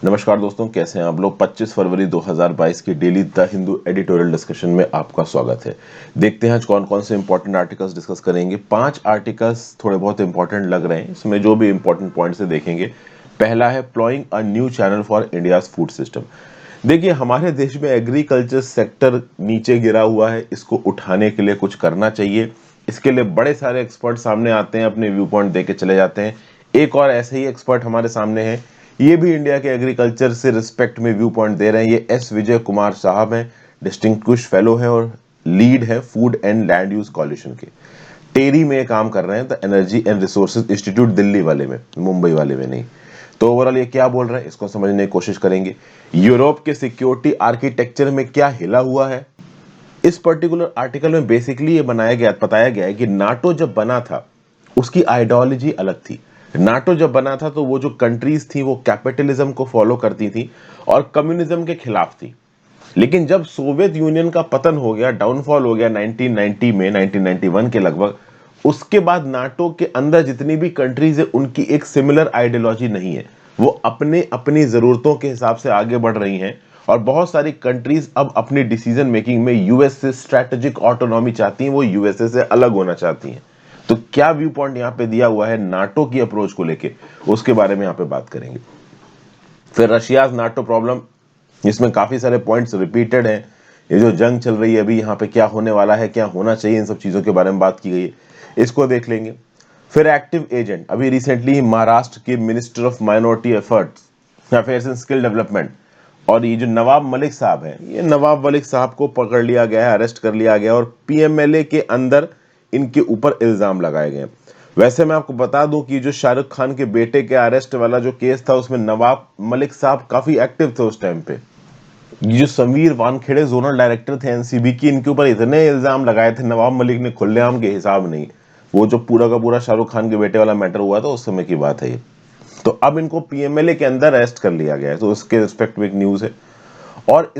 नमस्कार दोस्तों, कैसे हैं आप लोग। 25 फरवरी 2022 की daily the Hindu editorial discussion में आपका स्वागत है। देखते हैं आज कौन कौन से इंपॉर्टेंट आर्टिकल्स डिस्कस करेंगे। 5 आर्टिकल्स थोड़े बहुत इंपॉर्टेंट लग रहे हैं, इसमें जो भी इंपॉर्टेंट पॉइंट्स है देखेंगे। पहला है ploughing a new channel for India's food system. देखिए, हमारे देश में एग्रीकल्चर सेक्टर नीचे गिरा हुआ है, इसको उठाने के लिए कुछ करना चाहिए। इसके लिए बड़े सारे एक्सपर्ट सामने आते हैं, अपने व्यू पॉइंट दे के चले जाते हैं। एक और ऐसे ही एक्सपर्ट हमारे सामने हैं, ये भी इंडिया के एग्रीकल्चर से रिस्पेक्ट में व्यू पॉइंट दे रहे हैं। ये एस विजय कुमार साहब हैं, डिस्टिंग्विश फेलो हैं और लीड है food and land use coalition के। टेरी में काम कर रहे हैं, the energy and resources institute Delhi वाले में, मुंबई वाले में नहीं। तो ओवरऑल ये क्या बोल रहे हैं इसको समझने की कोशिश करेंगे। यूरोप के सिक्योरिटी आर्किटेक्चर में क्या हिला हुआ है, इस पर्टिकुलर आर्टिकल में बेसिकली ये बताया गया है कि नाटो जब बना था उसकी आइडियोलॉजी अलग थी। नाटो जब बना था तो वो जो कंट्रीज थी वो कैपिटलिज्म को फॉलो करती थी और कम्युनिज्म के खिलाफ थी। लेकिन जब सोवियत यूनियन का पतन हो गया, डाउनफॉल हो गया 1990 में, 1991 के लगभग, उसके बाद नाटो के अंदर जितनी भी कंट्रीज है उनकी एक सिमिलर आइडियोलॉजी नहीं है। वो अपने अपनी जरूरतों के हिसाब से आगे बढ़ रही हैं और बहुत सारी कंट्रीज अब अपनी डिसीजन मेकिंग में यूएस से स्ट्रेटेजिक ऑटोनॉमी चाहती हैं, वो यूएसए से अलग होना चाहती हैं। तो क्या व्यू पॉइंट यहाँ पे दिया हुआ है नाटो की अप्रोच को लेके, उसके बारे में यहाँ पे बात करेंगे। फिर रशिया नाटो प्रॉब्लम, इसमें काफी सारे पॉइंट्स रिपीटेड हैं। ये जो जंग चल रही है अभी, यहाँ पे क्या होने वाला है, क्या होना चाहिए, इन सब चीजों के बारे में बात की गई है, इसको देख लेंगे। फिर एक्टिव एजेंट, अभी रिसेंटली महाराष्ट्र के minister of minority affairs and skill development, और ये जो नवाब मलिक साहब हैं, ये नवाब मलिक साहब को पकड़ लिया गया है, अरेस्ट कर लिया गया और पीएमएलए के अंदर इनके ऊपर इल्जाम लगाए गए। वैसे मैं आपको बता दूं कि जो शाहरुख खान के बेटे के अरेस्ट वाला जो केस था उसमें नवाब मलिक साहब काफी एक्टिव थे उस टाइम पे। ये जो समीर वानखेड़े जोनल डायरेक्टर थे एनसीबी की, इनके ऊपर इतने इल्जाम लगाए थे नवाब मलिक ने, खुलेआम के हिसाब नहीं। वो जो पूरा का पूरा शाहरुख खान के बेटे वाला मैटर हुआ था उस समय की बात है ये। तो अब इनको पीएमएलए के अंदर अरेस्ट कर लिया गया है, तो उसके रिस्पेक्ट में एक न्यूज है। और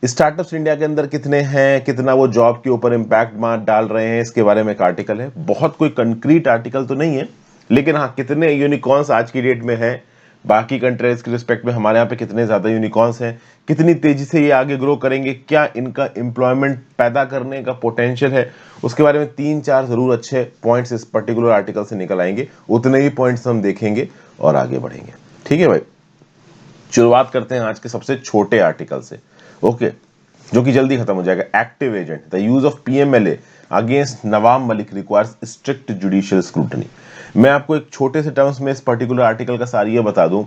स्टार्टअप्स इंडिया के अंदर कितने हैं, कितना वो जॉब के ऊपर इंपैक्ट डाल रहे हैं, इसके बारे में एक आर्टिकल है। बहुत कोई कंक्रीट आर्टिकल तो नहीं है, लेकिन हाँ, कितने यूनिकॉर्न्स आज की डेट में है, बाकी कंट्रीज के रिस्पेक्ट में हमारे यहाँ पे कितने ज्यादा यूनिकॉर्न्स हैं, कितनी तेजी से ये आगे ग्रो करेंगे, क्या इनका एम्प्लॉयमेंट पैदा करने का पोटेंशियल है, उसके बारे में 3-4 जरूर अच्छे पॉइंट्स इस पर्टिकुलर आर्टिकल से निकल आएंगे। उतने ही पॉइंट्स हम देखेंगे और आगे बढ़ेंगे। ठीक है भाई, शुरुआत करते हैं आज के सबसे छोटे आर्टिकल से, ओके, जो कि जल्दी खत्म हो जाएगा। Active agent, the use of PMLA against Nawab Malik requires strict judicial scrutiny. मैं आपको एक छोटे से टर्म्स में इस पर्टिकुलर आर्टिकल का सार ये बता दूं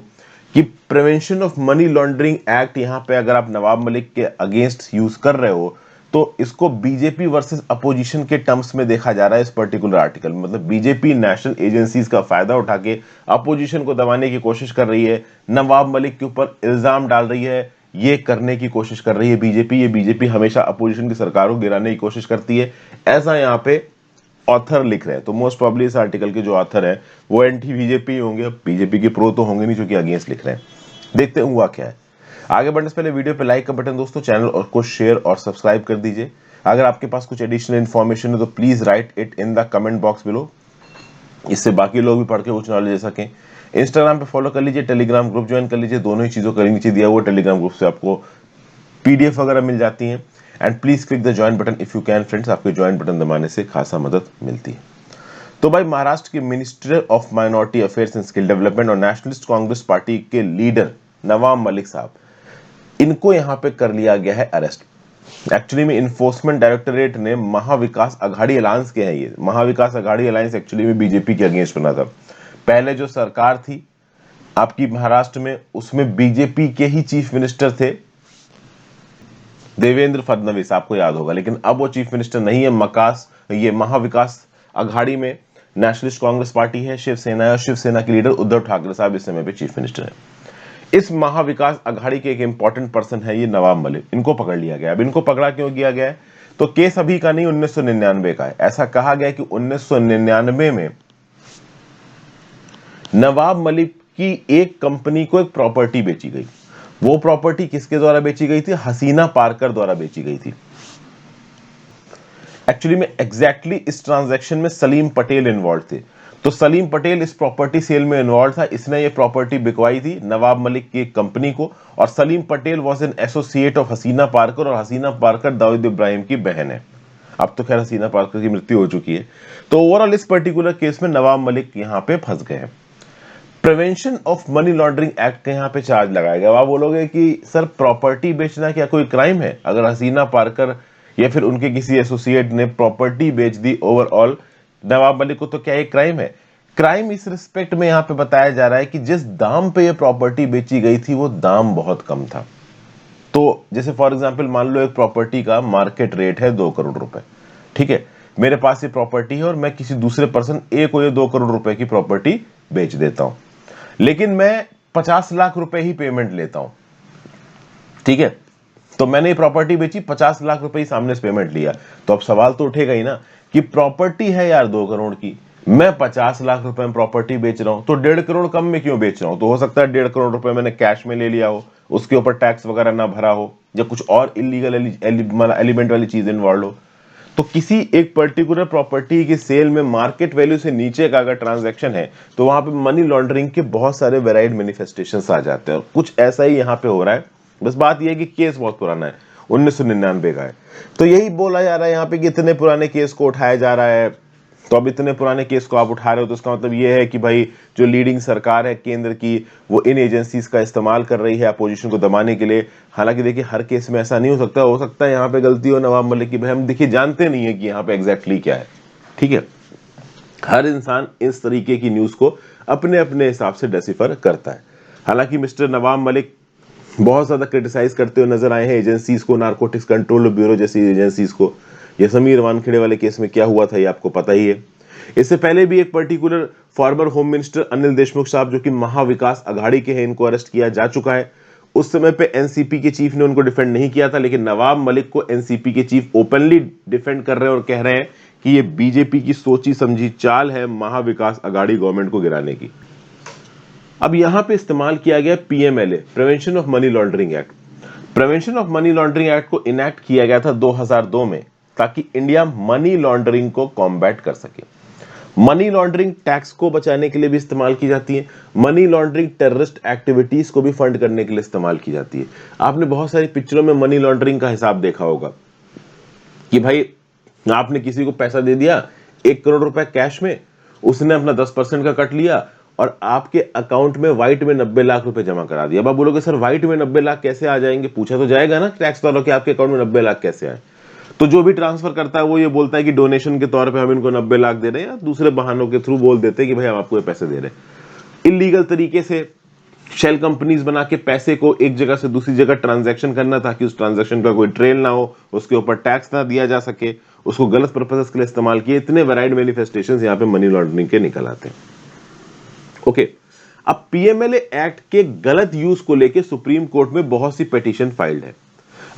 कि prevention of money laundering act, यहां पे अगर आप नवाब मलिक के अगेंस्ट यूज कर रहे हो तो इसको बीजेपी वर्सेस अपोजिशन के टर्म्स में देखा जा रहा है इस पर्टिकुलर आर्टिकल में। मतलब बीजेपी नेशनल एजेंसीज का फायदा उठा के अपोजिशन को दबाने की कोशिश कर रही है, नवाब मलिक के ऊपर इल्जाम डाल रही है, ये करने की कोशिश कर रही है बीजेपी। ये बीजेपी हमेशा अपोजिशन की सरकार को गिराने की कोशिश करती है, ऐसा यहाँ पे ऑथर लिख रहे हैं। तो मोस्ट प्रॉब्ली इस आर्टिकल के जो ऑथर है वो एंटी बीजेपी होंगे, बीजेपी के प्रो तो होंगे नहीं, जो कि अगेंस्ट लिख रहे हैं। देखते हैं हुआ क्या है। आगे बढ़ने से पहले वीडियो पे लाइक का बटन दोस्तों, चैनल और को शेयर और सब्सक्राइब कर दीजिए। अगर आपके पास कुछ एडिशनल इन्फॉर्मेशन है तो please right it in the comment box below, इससे बाकी लोग भी पढ़ के कुछ नॉलेज ले सकें। इंस्टाग्राम पे फॉलो कर लीजिए, टेलीग्राम ग्रुप ज्वाइन कर लीजिए, दोनों ही चीजों का नीचे दिया हुआ टेलीग्राम ग्रुप से आपको पीडीएफ वगैरह मिल जाती हैं। And please click the join button if you can friends, आपके ज्वाइन बटन दबाने से खासा मदद मिलती है। तो भाई, महाराष्ट्र के minister of minority affairs and skill development और नेशनलिस्ट कांग्रेस पार्टी के लीडर नवाब मलिक साहब, इनको यहां पे कर लिया गया है अरेस्ट। एक्चुअली में इन्फोर्समेंट डायरेक्टोरेट ने महाविकास अघाड़ी अलायंस के हैं, ये महाविकास अघाड़ी अलायंस एक्चुअली में बीजेपी के अगेंस्ट बना था। पहले जो सरकार थी आपकी महाराष्ट्र में, उसमें बीजेपी के ही चीफ मिनिस्टर थे देवेंद्र फडणवीस, आपको याद होगा। लेकिन अब वो चीफ मिनिस्टर नहीं है। ये महाविकास अघाड़ी में नेशनलिस्ट कांग्रेस पार्टी है, शिवसेना है, और शिवसेना के लीडर उद्धव ठाकरे साहब इस समय पे चीफ मिनिस्टर है। इस महाविकास अघाड़ी के एक इंपॉर्टेंट पर्सन है ये नवाब मलिक, इनको पकड़ लिया गया। अब इनको पकड़ा क्यों किया गया है, तो केस अभी का नहीं, 1999 का है। ऐसा कहा गया कि 1999 में नवाब मलिक की एक कंपनी को एक प्रॉपर्टी बेची गई। वो प्रॉपर्टी किसके द्वारा बेची गई थी, हसीना पारकर द्वारा बेची गई थी। एक्चुअली में एग्जैक्टली इस ट्रांजैक्शन में सलीम पटेल इन्वॉल्व थे। तो सलीम पटेल इस प्रॉपर्टी सेल में इन्वॉल्व था, इसने ये प्रॉपर्टी बिकवाई थी नवाब मलिक की एक कंपनी को, और Salim Patel was an associate of Haseena Parkar, और हसीना पारकर दाऊद इब्राहिम की बहन है। अब तो खैर हसीना पारकर की मृत्यु हो चुकी है। तो ओवरऑल इस पर्टिकुलर केस में नवाब मलिक यहाँ पे फंस गए हैं। Prevention of money laundering act का यहाँ पे चार्ज लगाया गया। आप बोलोगे कि सर प्रॉपर्टी बेचना क्या कोई क्राइम है? अगर हसीना पारकर या फिर उनके किसी एसोसिएट ने प्रॉपर्टी बेच दी ओवरऑल नवाब मलिक को, तो क्या एक क्राइम है? क्राइम इस रिस्पेक्ट में यहाँ पे बताया जा रहा है कि जिस दाम पे ये प्रॉपर्टी बेची गई थी वो दाम बहुत कम था। तो जैसे फॉर एग्जांपल मान लो एक प्रॉपर्टी का मार्केट रेट है 2 करोड़ रुपए, ठीक है, मेरे पास ये प्रॉपर्टी है और मैं किसी दूसरे पर्सन ए को ये 2 करोड़ रुपए की प्रॉपर्टी बेच देता हूं, लेकिन मैं 50 लाख रुपए ही पेमेंट लेता हूं, ठीक है। तो मैंने ये प्रॉपर्टी बेची, 50 लाख रुपए ही सामने से पेमेंट लिया, तो अब सवाल तो उठेगा ही ना कि प्रॉपर्टी है यार 2 करोड़ की, मैं 50 लाख रुपए में प्रॉपर्टी बेच रहा हूं, तो 1.5 करोड़ कम में क्यों बेच रहा हूं? तो हो सकता है 1.5 करोड़ रुपए मैंने कैश में ले लिया हो, उसके ऊपर टैक्स वगैरह ना भरा हो, या कुछ और इलीगल एलिमेंट वाली चीज इन्वॉल्व हो। तो किसी एक पर्टिकुलर प्रॉपर्टी की सेल में मार्केट वैल्यू से नीचे का अगर ट्रांजैक्शन है तो वहां पे मनी लॉन्ड्रिंग के बहुत सारे वेराइड मैनिफेस्टेशंस आ जाते हैं, और कुछ ऐसा ही यहां पे हो रहा है। बस बात यह है कि केस बहुत पुराना है, 1999 का है। तो यही बोला जा रहा है यहाँ पे कि इतने पुराने केस को उठाया जा रहा है। तो अब इतने पुराने केस को आप उठा रहे हो तो इसका मतलब ये है कि भाई जो लीडिंग सरकार है केंद्र की, वो इन एजेंसीज का इस्तेमाल कर रही है अपोजिशन को दबाने के लिए। हालांकि देखिए हर केस में ऐसा नहीं हो सकता है यहाँ पे गलती हो नवाब मलिक की, भाई हम देखिए जानते नहीं है कि यहाँ पे एग्जैक्टली क्या है, ठीक है। हर इंसान इस तरीके की न्यूज को अपने अपने हिसाब से डेसिफर करता है। हालांकि मिस्टर नवाब मलिक बहुत ज्यादा क्रिटिसाइज करते हुए नजर आए हैं एजेंसीज को, नारकोटिक्स कंट्रोल ब्यूरो जैसी एजेंसीज को। ये समीर वानखेड़े वाले केस में क्या हुआ था ये आपको पता ही है। इससे पहले भी एक particular farmer home minister Anil Deshmukh साहब जो कि महाविकास अघाड़ी के हैं, इनको अरेस्ट किया जा चुका है। उस समय पे एनसीपी के चीफ ने उनको डिफेंड नहीं किया था, लेकिन नवाब मलिक को एनसीपी के चीफ ओपनली डिफेंड कर रहे हैं और कह रहे हैं कि ये बीजेपी की सोची समझी चाल है महाविकास अघाड़ी गवर्नमेंट को गिराने की। अब यहां पे इस्तेमाल किया गया PMLA, prevention of money laundering act. Prevention of money laundering act को इनैक्ट किया गया था 2002 में, ताकि इंडिया मनी लॉन्ड्रिंग को कॉम्बैट कर सके। मनी लॉन्ड्रिंग टैक्स को बचाने के लिए भी इस्तेमाल की जाती है, मनी लॉन्ड्रिंग टेररिस्ट एक्टिविटीज को भी फंड करने के लिए इस्तेमाल की जाती है। आपने बहुत सारी पिक्चरों में मनी लॉन्ड्रिंग का हिसाब देखा होगा कि भाई आपने किसी को पैसा दे दिया 1 करोड़ रुपए कैश में, उसने अपना 10% का कट लिया और आपके अकाउंट में व्हाइट में 90 लाख रुपए जमा करा दिया। अब आप बोलोगे सर व्हाइट में 90 लाख कैसे आ जाएंगे? पूछा तो जाएगा ना टैक्स वालों के आपके अकाउंट में 90 लाख कैसे आए? तो जो भी ट्रांसफर करता है वो ये बोलता है कि डोनेशन के तौर पे हम इनको 90 लाख दे रहे हैं, या दूसरे बहानों के थ्रू बोल देते हैं कि भाई हम आपको ये पैसे दे रहे हैं। इलीगल तरीके से शेल कंपनीज बना के पैसे को एक जगह से दूसरी जगह ट्रांजैक्शन करना, ताकि उस ट्रांजैक्शन का कोई ट्रेल ना हो, उसके ऊपर टैक्स ना दिया जा सके, उसको गलत पर्पसेस के लिए इस्तेमाल किए। इतने वैराइड मैनिफेस्टेशंस यहाँ पे मनी लॉन्ड्रिंग के निकल आते हैं। ओके, अब पीएमएलए एक्ट के गलत यूज को लेकर सुप्रीम कोर्ट में बहुत सी पिटीशन फाइल्ड है।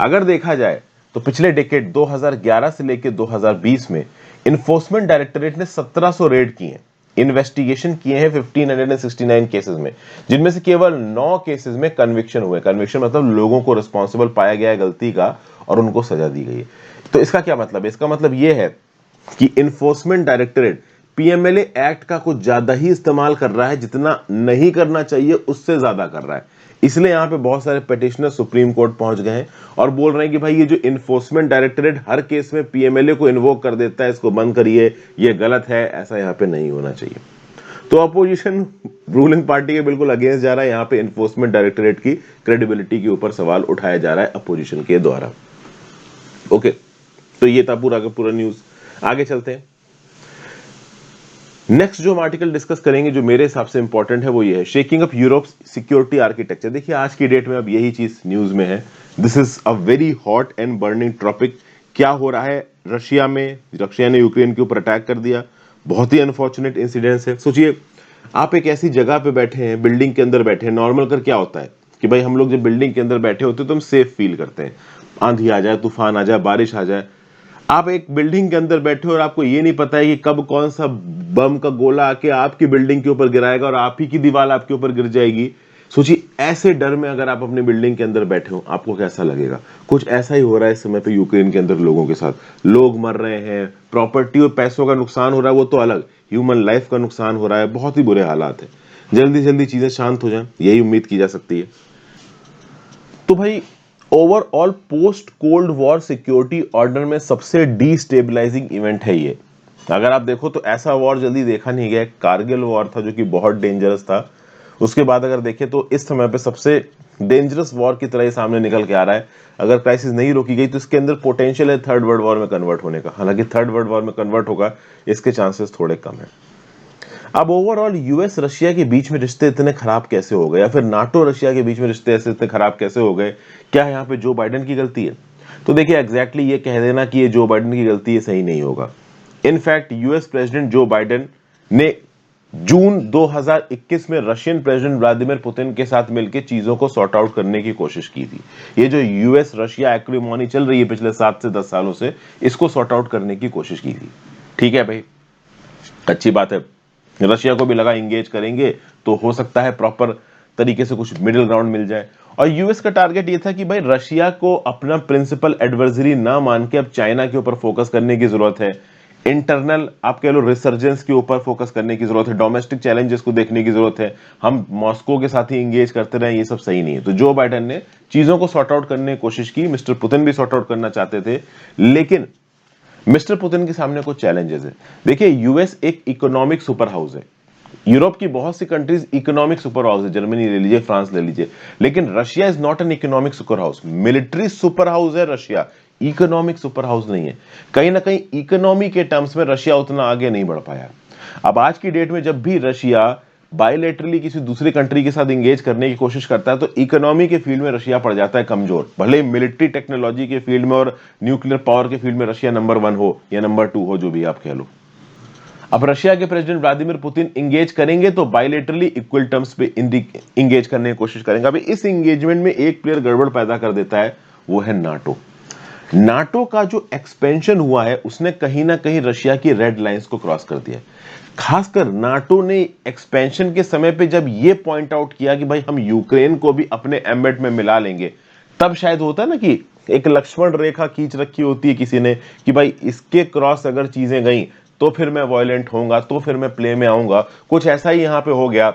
अगर देखा जाए तो पिछले डेकेड 2011 से लेकर 2020 में इन्फोर्समेंट डायरेक्टरेट ने 1700 रेड किए हैं, इन्वेस्टिगेशन किए हैं 1569 केसेस में, जिनमें से केवल 9 केसेस में कन्विक्शन हुए। कन्विक्शन मतलब लोगों को रिस्पॉन्सिबल पाया गया है गलती का और उनको सजा दी गई है। तो इसका क्या मतलब है? इसका मतलब यह है कि इन्फोर्समेंट डायरेक्टरेट पीएमएलए एक्ट का कुछ ज्यादा ही इस्तेमाल कर रहा है, जितना नहीं करना चाहिए उससे ज्यादा कर रहा है। इसलिए यहां पे बहुत सारे पिटिशनर सुप्रीम कोर्ट पहुंच गए हैं और बोल रहे हैं कि भाई ये जो इन्फोर्समेंट डायरेक्टरेट हर केस में पीएमएलए को इन्वोक कर देता है, इसको बंद करिए, ये गलत है, ऐसा यहां पे नहीं होना चाहिए। तो अपोजिशन रूलिंग पार्टी के बिल्कुल अगेंस्ट जा रहा है। यहां पे इन्फोर्समेंट डायरेक्टरेट की क्रेडिबिलिटी के ऊपर सवाल उठाया जा रहा है अपोजिशन के द्वारा। ओके, तो ये था पूरा का पूरा न्यूज। आगे चलते हैं। नेक्स्ट जो हम आर्टिकल डिस्कस करेंगे जो मेरे हिसाब से इंपॉर्टेंट है वो ये है shaking up Europe security architecture. देखिए आज की डेट में अब यही चीज न्यूज में है। This is a very hot and burning topic. क्या हो रहा है रशिया में? रशिया ने यूक्रेन के ऊपर अटैक कर दिया, बहुत ही अनफॉर्चुनेट इंसिडेंट्स है। सोचिए आप एक ऐसी जगह पे बैठे हैं, बिल्डिंग के अंदर बैठे हैं। नॉर्मल कर क्या होता है कि भाई हम लोग जब बिल्डिंग के अंदर बैठे होते हैं तो हम सेफ फील करते हैं, आंधी आ जाए, तूफान आ जाए, बारिश आ जाए। आप एक बिल्डिंग के अंदर बैठे हो और आपको ये नहीं पता है कि कब कौन सा बम का गोला आके आपकी बिल्डिंग के ऊपर गिराएगा और आप ही की दीवार आपके ऊपर गिर जाएगी। सोचिए ऐसे डर में अगर आप अपनी बिल्डिंग के अंदर बैठे हो, आपको कैसा लगेगा? कुछ ऐसा ही हो रहा है इस समय पे यूक्रेन के अंदर लोगों के साथ। लोग मर रहे हैं, प्रॉपर्टी और पैसों का नुकसान हो रहा है, वो तो अलग, ह्यूमन लाइफ का नुकसान हो रहा है, बहुत ही बुरे हालात है। जल्दी जल्दी चीजें शांत हो जाएं, यही उम्मीद की जा सकती है। तो भाई overall post cold war security order में सबसे डीस्टेबलाइजिंग इवेंट है ये। अगर आप देखो तो ऐसा वॉर जल्दी देखा नहीं गया। कारगिल वॉर था जो कि बहुत डेंजरस था। उसके बाद अगर देखें तो इस समय पे सबसे डेंजरस वॉर की तरह ये सामने निकल के आ रहा है। अगर क्राइसिस नहीं रोकी गई तो इसके अंदर पोटेंशियल है थर्ड वर्ल्ड वॉर में कन्वर्ट होने का। हालांकि थर्ड वर्ल्ड वॉर में कन्वर्ट होगा इसके चांसेस थोड़े कम है। अब ओवरऑल यूएस रशिया के बीच में रिश्ते इतने खराब कैसे हो गए, या फिर नाटो रशिया के बीच में रिश्ते ऐसे इतने खराब कैसे हो गए? क्या यहाँ पे जो बाइडेन की गलती है? तो देखिए एग्जैक्टली ये कह देना कि ये जो बाइडेन की गलती है सही नहीं होगा। In fact US president Joe Biden ने जून 2021 में रशियन प्रेसिडेंट व्लादिमीर पुतिन के साथ मिलकर चीजों को सॉर्ट आउट करने की कोशिश की थी। ये जो यूएस रशिया एक्रिमोनी चल रही है पिछले 7 से 10 सालों से, इसको सॉर्ट आउट करने की कोशिश की थी। ठीक है भाई, अच्छी बात है। रशिया को भी लगा इंगेज करेंगे तो हो सकता है प्रॉपर तरीके से कुछ मिडिल ग्राउंड मिल जाए। और यूएस का टारगेट ये था कि भाई रशिया को अपना प्रिंसिपल एडवर्सरी ना मान के अब चाइना के ऊपर फोकस करने की जरूरत है। इंटरनल आप कह लो रिसर्जेंस के ऊपर फोकस करने की जरूरत है। डोमेस्टिक चैलेंजेस को देखने की जरूरत है। हम मॉस्को के साथ ही इंगेज करते रहे, ये सब सही नहीं है। तो जो बाइडेन ने चीजों को सॉर्ट आउट करने की कोशिश की। मिस्टर पुतिन भी सॉर्ट आउट करना चाहते थे, लेकिन मिस्टर पुतिन के सामने कुछ चैलेंजेस है। देखिए यूएस एक इकोनॉमिक सुपर हाउस है। यूरोप की बहुत सी कंट्रीज इकोनॉमिक सुपर हाउस है, जर्मनी ले लीजिए, फ्रांस ले लीजिए, लेकिन Russia is not an economic super house. Military super house है रशिया, इकोनॉमिक सुपर हाउस नहीं है। कहीं ना कहीं इकोनॉमी के टर्म्स में रशिया उतना आगे नहीं बढ़ पाया। अब आज की डेट में जब भी रशिया बायलैटरली किसी दूसरी कंट्री के साथ इंगेज करने की कोशिश करता है तो इकोनॉमी के फील्ड में रशिया पड़ जाता है कमजोर। भले ही मिलिट्री टेक्नोलॉजी के फील्ड में और न्यूक्लियर पावर के फील्ड में रशिया नंबर 1 हो या नंबर 2 हो, जो भी आप कह लो। अब रशिया के प्रेसिडेंट व्लादिमीर पुतिन इंगेज करेंगे तो बायलैटरली इक्वल टर्म्स पे इंगेज करने की कोशिश करेंगे। अभी इस इंगेजमेंट में एक प्लेयर गड़बड़ पैदा कर देता है, वो है नाटो। नाटो का जो एक्सपेंशन हुआ है उसने कहीं ना कहीं रशिया की रेड लाइंस को क्रॉस कर दिया। खासकर नाटो ने एक्सपेंशन के समय पे जब ये पॉइंट आउट किया कि भाई हम यूक्रेन को भी अपने एम्बेड में मिला लेंगे, तब शायद होता है ना कि एक लक्ष्मण रेखा खींच रखी होती है किसी ने कि भाई इसके क्रॉस अगर चीजें गई तो फिर मैं वायलेंट होऊंगा, तो फिर मैं प्ले में आऊंगा। कुछ ऐसा ही यहां पे हो गया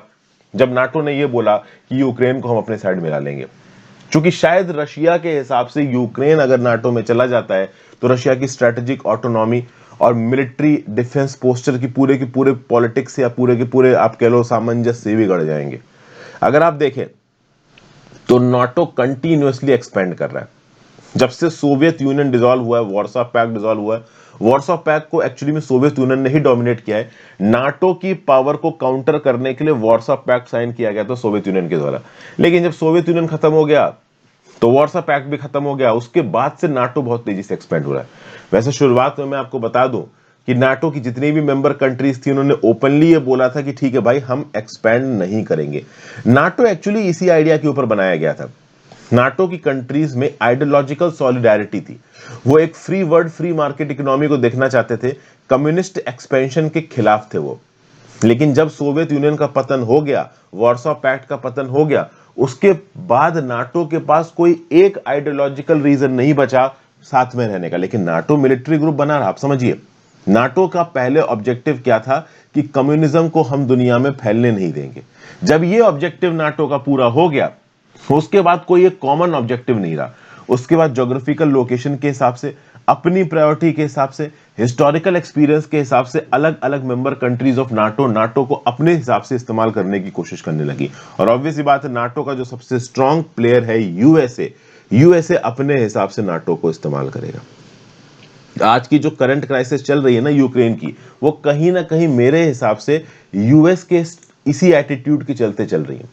जब नाटो ने ये बोला कि यूक्रेन को हम अपने साइड मिला लेंगे। क्योंकि शायद रशिया के हिसाब से यूक्रेन अगर नाटो में चला जाता है तो रशिया की स्ट्रेटेजिक ऑटोनॉमी और मिलिट्री डिफेंस पोस्चर की पूरे पॉलिटिक्स या पूरे के पूरे आप कह लो सामंजस्य बिगड़ जाएंगे। अगर आप देखें तो नाटो कंटिन्यूअसली एक्सपेंड कर रहा है। जब से सोवियत यूनियन डिसॉल्व हुआ है, वॉर्सो पैक्ट डिसॉल्व हुआ है, वॉर्सो पैक्ट को एक्चुअली में सोवियत यूनियन ने ही डोमिनेट किया है। नाटो की पावर को काउंटर करने के लिए वॉर्सो पैक्ट साइन किया गया था सोवियत यूनियन के द्वारा। लेकिन जब सोवियत यूनियन खत्म हो गया तो वॉर्सो पैक्ट भी खत्म हो गया। उसके बाद से नाटो बहुत तेजी से एक्सपेंड हो रहा है। वैसे शुरुआत में मैं आपको बता दूं कि नाटो की जितनी भी मेंबर कंट्रीज थी उन्होंने ओपनली ये बोला था कि ठीक है भाई हम एक्सपेंड नहीं करेंगे। नाटो एक्चुअली इसी आइडिया के ऊपर बनाया गया था। नाटो की कंट्रीज में आइडियोलॉजिकल सॉलिडारिटी थी। वो एक free world free market economy को देखना चाहते थे। कम्युनिस्ट एक्सपेंशन के खिलाफ थे वो। लेकिन जब सोवियत यूनियन का पतन हो गया, वॉर्सो पैक्ट का पतन हो गया, उसके बाद नाटो के पास कोई एक आइडियोलॉजिकल रीजन नहीं बचा साथ में रहने का। लेकिन नाटो मिलिट्री ग्रुप बना रहा। आप समझिए नाटो का पहले ऑब्जेक्टिव क्या था कि कम्युनिज्म को हम दुनिया में फैलने नहीं देंगे। जब ये ऑब्जेक्टिव नाटो का पूरा हो गया उसके बाद कोई एक कॉमन ऑब्जेक्टिव नहीं रहा। उसके बाद ज्योग्राफिकल लोकेशन के हिसाब से, अपनी प्रायोरिटी के हिसाब से, हिस्टोरिकल एक्सपीरियंस के हिसाब से अलग अलग मेंबर कंट्रीज ऑफ नाटो को अपने हिसाब से इस्तेमाल करने की कोशिश करने लगी। और ऑब्वियस ही बात है नाटो का जो सबसे स्ट्रॉन्ग प्लेयर है यूएसए अपने हिसाब से नाटो को इस्तेमाल करेगा। आज की जो करंट क्राइसिस चल रही है ना यूक्रेन की, वो कहीं ना कहीं मेरे हिसाब से यूएस के इसी एटीट्यूड के चलते चल रही है।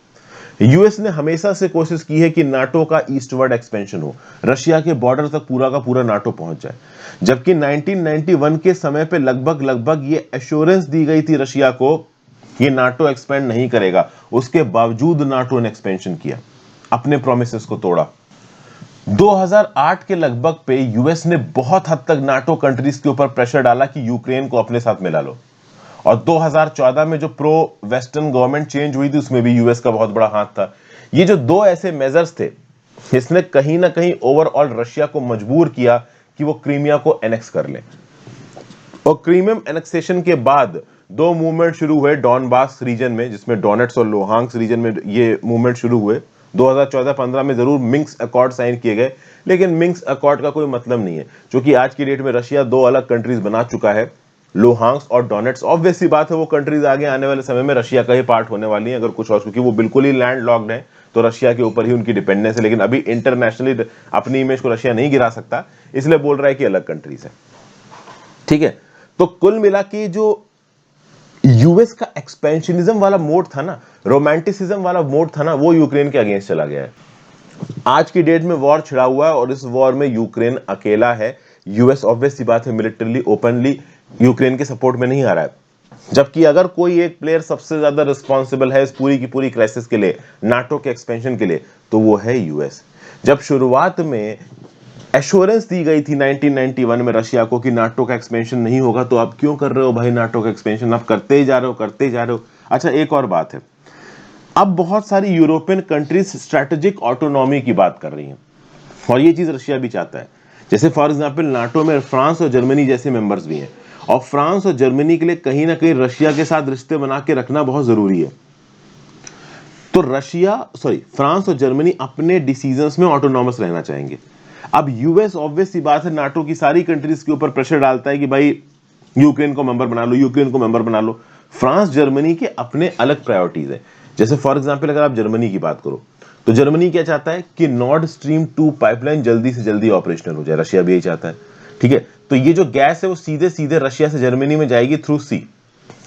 यूएस ने हमेशा से कोशिश की है कि नाटो का ईस्टवर्ड एक्सपेंशन हो, रशिया के बॉर्डर तक पूरा का पूरा नाटो पहुंच जाए। जबकि 1991 के समय पे लगभग ये एश्योरेंस दी गई थी रशिया को कि नाटो एक्सपेंड नहीं करेगा। उसके बावजूद नाटो ने एक्सपेंशन किया, अपने प्रोमिसेस को तोड़ा। 2008 के लगभग पे यूएस ने बहुत हद तक नाटो कंट्रीज के ऊपर प्रेशर डाला कि यूक्रेन को अपने साथ मिला लो। और 2014 में जो प्रो वेस्टर्न गवर्नमेंट चेंज हुई थी उसमें भी यूएस का बहुत बड़ा हाथ था। ये जो दो ऐसे मेजर्स थे, इसने कहीं ना कहीं ओवरऑल रशिया को मजबूर किया कि वो क्रीमिया को एनेक्स कर ले। और क्रीमियम एनेक्सेशन के बाद दो मूवमेंट शुरू हुए डॉनबास रीजन में, जिसमें डोनेट्स और लुहांस्क रीजन में ये मूवमेंट शुरू हुए। 2014-15 में जरूर मिन्स्क अकॉर्ड साइन किए गए, लेकिन मिन्स्क अकॉर्ड का कोई मतलब नहीं है, क्योंकि आज की डेट में रशिया दो अलग कंट्रीज बना चुका है, लुहांस्क और डोनेट्स। ऑब्वियस सी बात है वो कंट्रीज आगे आने वाले समय में रशिया का ही पार्ट होने वाली है, अगर कुछ और, क्योंकि वो बिल्कुल ही लैंड लॉक्ड है, तो रशिया के ऊपर ही उनकी डिपेंडेंस है। लेकिन अभी इंटरनेशनली अपनी इमेज को रशिया नहीं गिरा सकता, इसलिए बोल रहा है कि अलग कंट्रीज है। ठीक है, तो कुल मिला के जो यूएस का एक्सपेंशनिज्म वाला मोड था ना, रोमांटिसिज्म वाला मोड था ना, वो यूक्रेन के अगेंस्ट चला गया है। आज की डेट में वॉर छिड़ा हुआ है और इस वॉर में यूक्रेन अकेला है। यूएस ऑब्वियस सी बात है मिलिटरीली ओपनली यूक्रेन के सपोर्ट में नहीं आ रहा है, जबकि अगर कोई एक प्लेयर सबसे ज्यादा रिस्पॉन्सिबल है इस पूरी की पूरी क्राइसिस के लिए, नाटो के एक्सपेंशन के लिए, तो वो है यूएस। जब शुरुआत में एश्योरेंस दी गई थी 1991 में रशिया को कि नाटो का एक्सपेंशन नहीं होगा, तो आप क्यों कर रहे हो भाई नाटो का एक्सपेंशन, आप करते ही जा रहे हो, करते ही जा रहे हो। अच्छा, एक और बात है, अब बहुत सारी यूरोपियन कंट्रीज स्ट्रेटेजिक ऑटोनॉमी की बात कर रही हैं, और ये चीज रशिया भी चाहता है। जैसे फॉर एग्जांपल नाटो में फ्रांस और जर्मनी जैसे मेंबर्स भी हैं, और फ्रांस और जर्मनी के लिए कहीं ना कहीं रशिया के साथ रिश्ते बना के रखना बहुत जरूरी है। तो फ्रांस और जर्मनी अपने डिसीजंस में ऑटोनॉमस रहना चाहेंगे। अब यूएस ऑब्वियस सी बात है नाटो की सारी कंट्रीज के ऊपर प्रेशर डालता है कि भाई यूक्रेन को मेंबर बना लो, यूक्रेन को मेंबर बना लो। फ्रांस जर्मनी के अपने अलग प्रायोरिटीज है। जैसे फॉर एग्जांपल अगर आप जर्मनी की बात करो, तो जर्मनी क्या चाहता है कि नॉर्ड स्ट्रीम 2 पाइपलाइन जल्दी से जल्दी ऑपरेशनल हो जाए, रशिया भी यही चाहता है। ठीक है, तो ये जो गैस है वो सीधे सीधे रशिया से जर्मनी में जाएगी थ्रू सी।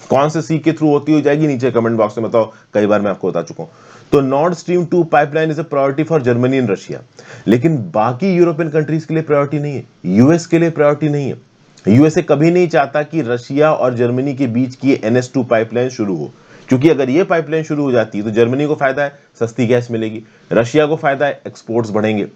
कौन से सी के थ्रू होती हो जाएगी नीचे कमेंट बॉक्स में बताओ, कई बार मैं आपको बता चुका हूं। तो Nord stream 2 pipeline is a priority for Germany and Russia, लेकिन बाकी यूरोपियन कंट्रीज के लिए प्रायोरिटी नहीं है, यूएस के लिए प्रायोरिटी नहीं है। यूएसए कभी नहीं चाहता कि रशिया और जर्मनी के बीच की NS2 पाइपलाइन शुरू हो, क्योंकि अगर ये पाइपलाइन शुरू हो जाती है तो जर्मनी को फायदा है, सस्ती गैस मिलेगी, रशिया को फायदा है, एक्सपोर्ट्स बढ़ेंगे,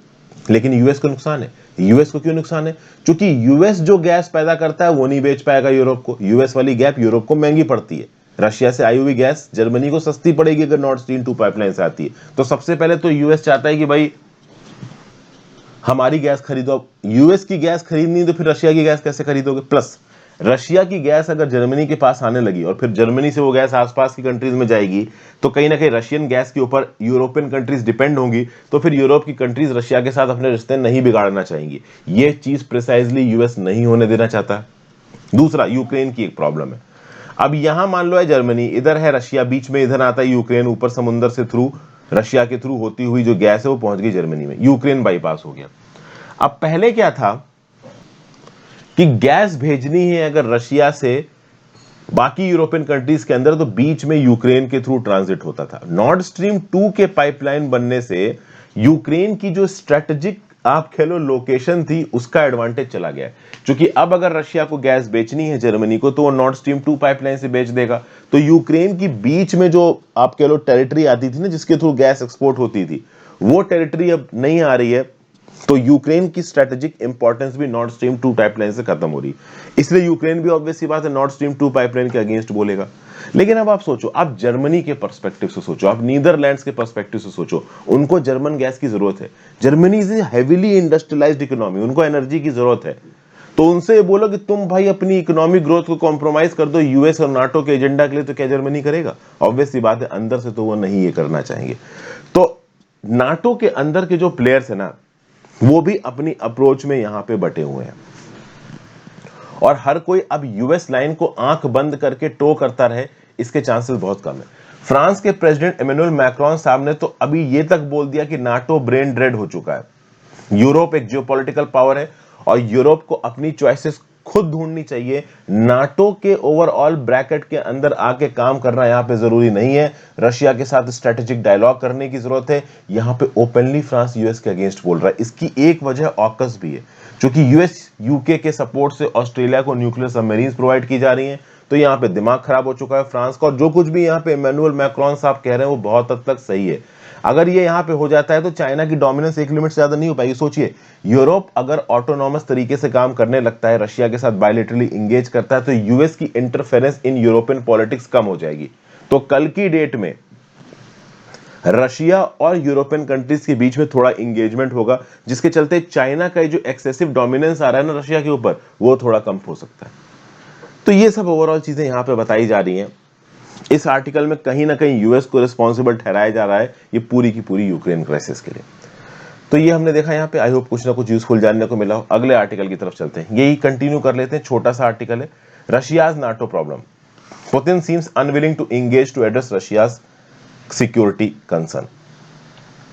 लेकिन यूएस को नुकसान है। यूएस को क्यों नुकसान है? क्योंकि यूएस जो गैस पैदा करता है वो नहीं बेच पाएगा यूरोप को, यूएस वाली गैस यूरोप को महंगी पड़ती है, रशिया से आई हुई गैस जर्मनी को सस्ती पड़ेगी अगर नॉर्ड स्ट्रीम 2 पाइपलाइन से आती है। तो सबसे पहले तो यूएस चाहता है कि भाई हमारी गैस खरीदो। यूएस की गैस खरीदनी तो फिर रशिया की गैस कैसे खरीदोगे? प्लस रशिया की गैस अगर जर्मनी के पास आने लगी और फिर जर्मनी से वो गैस आसपास की कंट्रीज में जाएगी, तो कहीं ना कहीं रशियन गैस के ऊपर यूरोपियन कंट्रीज डिपेंड होंगी, तो फिर यूरोप की कंट्रीज रशिया के साथ अपने रिश्ते नहीं बिगाड़ना चाहेंगी। ये चीज प्रिसाइजली यूएस नहीं होने देना चाहता। दूसरा, यूक्रेन की एक प्रॉब्लम है। अब यहां मान लो है जर्मनी, इधर है रशिया, बीच में इधर आता है यूक्रेन, ऊपर समुद्र से थ्रू रशिया के थ्रू होती हुई जो गैस है वो पहुंच गई जर्मनी में, यूक्रेन बाईपास हो गया। अब पहले क्या था कि गैस भेजनी है अगर रशिया से बाकी यूरोपियन कंट्रीज के अंदर, तो बीच में यूक्रेन के थ्रू ट्रांजिट होता था। नॉर्ड स्ट्रीम 2 के पाइपलाइन बनने से यूक्रेन की जो स्ट्रेटेजिक आप कह लो लोकेशन थी उसका एडवांटेज चला गया, क्योंकि अब अगर रशिया को गैस बेचनी है जर्मनी को तो वो नॉर्ड स्ट्रीम 2 पाइपलाइन से बेच देगा। तो यूक्रेन की बीच में जो आप कह लो टेरिटरी आती थी ना जिसके थ्रू गैस एक्सपोर्ट होती थी, वो टेरिटरी अब नहीं आ रही है, तो यूक्रेन की स्ट्रेटेजिक इंपॉर्टेंस भी नॉर्ड स्ट्रीम 2 पाइपलाइन से खत्म हो रही है। इसलिए यूक्रेन भी ऑब्वियस सी बात है नॉर्ड स्ट्रीम 2 पाइपलाइन के अगेंस्ट बोलेगा। लेकिन अब आप सोचो, आप जर्मनी के पर्सपेक्टिव से सोचो, आप नीदरलैंड्स के पर्सपेक्टिव से सोचो, उनको जर्मन गैस की जरूरत है। Germany is heavily industrialised economy, उनको एनर्जी की जरूरत है। तो उनसे ये बोलो कि तुम भाई अपनी इकोनॉमिक ग्रोथ को कॉम्प्रोमाइज कर दो यूएस और नाटो के एजेंडा के लिए, तो क्या जर्मनी करेगा? ऑब्वियस सी बात है अंदर से तो वो नहीं ये करना चाहेंगे। तो नाटो के अंदर के जो प्लेयर्स है ना, वो भी अपनी अप्रोच में यहां पे बटे हुए हैं, और हर कोई अब यूएस लाइन को आंख बंद करके टो करता रहे, इसके चांसेस बहुत कम है। फ्रांस के प्रेसिडेंट इमैनुअल मैक्रोन साहब ने तो अभी ये तक बोल दिया कि नाटो ब्रेन डेड हो चुका है। यूरोप एक जियोपॉलिटिकल पावर है और यूरोप को अपनी चॉइसेस खुद ढूंढनी चाहिए। नाटो के ओवरऑल ब्रैकेट के अंदर आके काम करना यहां पे जरूरी नहीं है। रशिया के साथ स्ट्रेटेजिक डायलॉग करने की जरूरत है। यहां पे ओपनली फ्रांस यूएस के अगेंस्ट बोल रहा है। इसकी एक वजह ऑकस भी है, क्योंकि यूएस यूके के सपोर्ट से ऑस्ट्रेलिया को न्यूक्लियर सबमरीन्स प्रोवाइड की जा रही हैं। तो यहां पे दिमाग खराब हो चुका है फ्रांस का, और जो कुछ भी यहां पे इमैनुअल मैक्रोन साहब कह रहे हैं वो बहुत हद तक सही है। अगर ये यहां पे हो जाता है तो चाइना की डोमिनेंस एक लिमिट से ज्यादा नहीं हो पाएगी। सोचिए, यूरोप अगर ऑटोनॉमस तरीके से काम करने लगता है, रशिया के साथ बायलैटरली इंगेज करता है, तो यूएस की इंटरफेरेंस इन यूरोपियन पॉलिटिक्स कम हो जाएगी। तो कल की डेट में रशिया और यूरोपियन कंट्रीज के बीच में थोड़ा इंगेजमेंट होगा, जिसके चलते चाइना का जो एक्सेसिव डोमिनेंस आ रहा है ना रशिया के ऊपर, वो थोड़ा कम हो सकता है। तो ये सब ओवरऑल चीजें यहां पे बताई जा रही हैं। इस आर्टिकल में कहीं ना कहीं यूएस को रिस्पॉन्सिबल ठहराया जा रहा है ये पूरी की पूरी यूक्रेन क्राइसिस के लिए। तो ये हमने देखा यहाँ पे। आई होप कुछ ना कुछ यूजफुल जानने को मिला हो। अगले आर्टिकल की तरफ चलते हैं, यही कंटिन्यू कर लेते हैं। छोटा सा आर्टिकल है, Russia's NATO problem, Putin seems unwilling to engage to address Russia's security concern.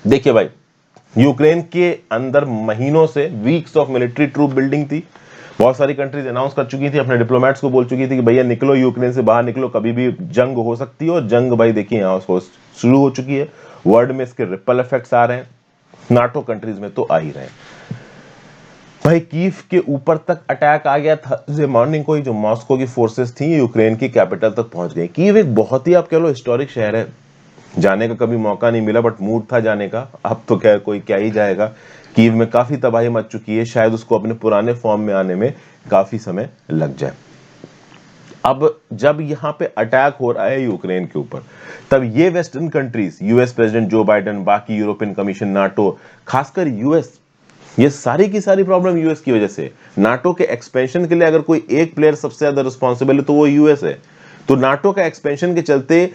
देखिए भाई, यूक्रेन के अंदर महीनों से weeks of military troop building थी। बहुत सारी कंट्रीज अनाउंस कर चुकी थी, अपने डिप्लोमेट्स को बोल चुकी थी कि भैया निकलो, यूक्रेन से बाहर निकलो, कभी भी जंग हो सकती है। और जंग भाई देखिए यहाँ शुरू हो चुकी है। वर्ल्ड में इसके रिपल इफेक्ट्स आ रहे हैं, नाटो कंट्रीज में तो आ ही रहे हैं। भाई कीव के ऊपर तक अटैक आ गया था मॉर्निंग को ही। जो मॉस्को की फोर्सेस थी यूक्रेन की कैपिटल तक पहुंच गई। कीव एक बहुत ही आप कह लो हिस्टोरिक शहर है, जाने का कभी मौका नहीं मिला, बट मूड था जाने का। अब तो खैर कोई क्या ही जाएगा। कीव में काफी तबाही मच चुकी है, शायद उसको अपने पुराने फॉर्म में आने में काफी समय लग जाए। अब जब यहां पे अटैक हो रहा है यूक्रेन के ऊपर, तब ये western countries, US president Joe Biden, बाकी यूरोपियन कमीशन, नाटो, खासकर यूएस, ये सारी की सारी प्रॉब्लम यूएस की वजह से। नाटो के एक्सपेंशन के लिए अगर कोई एक प्लेयर सबसे ज्यादा रिस्पॉन्सिबल है तो वो यूएस है। तो नाटो का एक्सपेंशन के चलते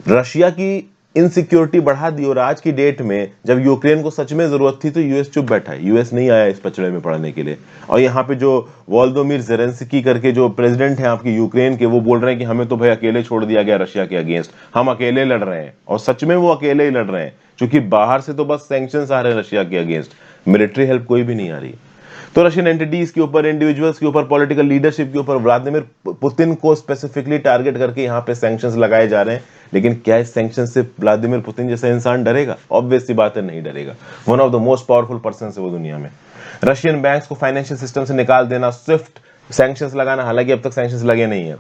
रशिया की इनसिक्योरिटी बढ़ा दी। और आज की डेट में जब यूक्रेन को सच में जरूरत थी तो यूएस चुप बैठा है, यूएस नहीं आया इस पचड़े में पड़ने के लिए। और यहाँ पे जो वोलोदिमीर ज़ेलेंस्की करके जो प्रेसिडेंट हैं आपकी यूक्रेन के, वो बोल रहे हैं कि हमें तो भाई अकेले छोड़ दिया गया रशिया के अगेंस्ट, हम अकेले लड़ रहे हैं। और सच में वो अकेले ही लड़ रहे हैं, क्योंकि बाहर से तो बस सैंक्शंस आ रहे हैं रशिया के अगेंस्ट, मिलिट्री हेल्प कोई भी नहीं आ रही। तो रशियन एंटिटीज के ऊपर, इंडिविजुअल्स के ऊपर, पॉलिटिकल लीडरशिप के ऊपर व्लादिमीर पुतिन को स्पेसिफिकली टारगेट करके यहाँ पे सैंक्शंस लगाए जा रहे हैं। लेकिन क्या इस सैंक्शन से व्लादिमीर पुतिन जैसा इंसान डरेगा? ऑब्वियस सी बात है, नहीं डरेगा। One of the most powerful person है वो दुनिया में। रशियन बैंक्स को फाइनेंशियल सिस्टम से निकाल देना, स्विफ्ट सैंक्शंस लगाना, हालांकि अब तक सैंक्शंस लगे नहीं है,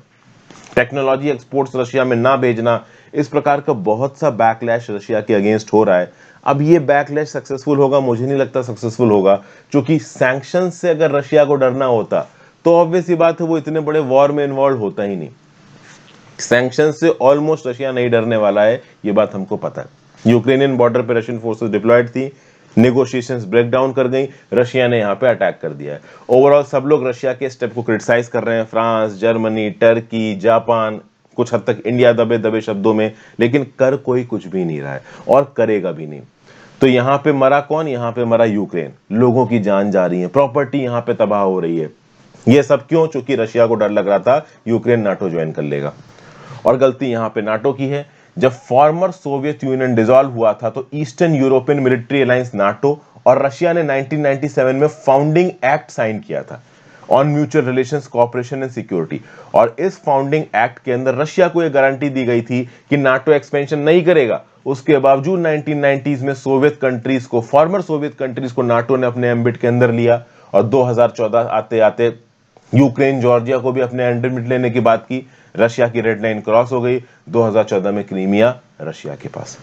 टेक्नोलॉजी एक्सपोर्ट्स रशिया में ना भेजना, इस प्रकार का बहुत सा बैकलैश रशिया के अगेंस्ट हो रहा है। अब ये बैकलैश सक्सेसफुल होगा? मुझे नहीं लगता सक्सेसफुल होगा, क्योंकि सैंक्शन से अगर रशिया को डरना होता तो ऑब्वियस सी बात है वो इतने बड़े वॉर में इन्वॉल्व होता ही नहीं। सैंक्शन से ऑलमोस्ट रशिया नहीं डरने वाला है, ये बात हमको पता है। यूक्रेनियन बॉर्डर पे रशियन फोर्सेस डिप्लॉयड थी, नेगोशिएशंस ब्रेक डाउन कर गई, रशिया ने यहाँ पे अटैक कर दिया है। ओवरऑल सब लोग रशिया के स्टेप को क्रिटिसाइज कर रहे हैं, फ्रांस, जर्मनी, टर्की, जापान, कुछ हद तक इंडिया दबे दबे शब्दों में, लेकिन कर कोई कुछ भी नहीं रहा है और करेगा भी नहीं। तो यहाँ पे मरा कौन? यहाँ पे मरा यूक्रेन। लोगों की जान जा रही है, प्रॉपर्टी यहाँ पे तबाह हो रही है। ये सब क्यों? चूंकि रशिया को डर लग रहा था यूक्रेन नाटो ज्वाइन कर लेगा। और गलती यहाँ पे नाटो की है। जब फॉर्मर सोवियत यूनियन डिसॉल्व हुआ था तो eastern European military alliance NATO और रशिया ने 1997 में फाउंडिंग एक्ट साइन किया था on mutual relations, cooperation and security. और इस फाउंडिंग एक्ट के अंदर रशिया को यह गारंटी दी गई थी कि नाटो एक्सपेंशन नहीं करेगा। उसके बावजूद 1990s में सोवियत कंट्रीज को, फॉर्मर सोवियत कंट्रीज को नाटो ने अपने एम्बिट के अंदर लिया। और 2014 आते आते यूक्रेन, जॉर्जिया को भी अपने एम्बिट लेने की बात की। रशिया की रेड लाइन क्रॉस हो गई। 2014 में क्रीमिया रशिया के पास।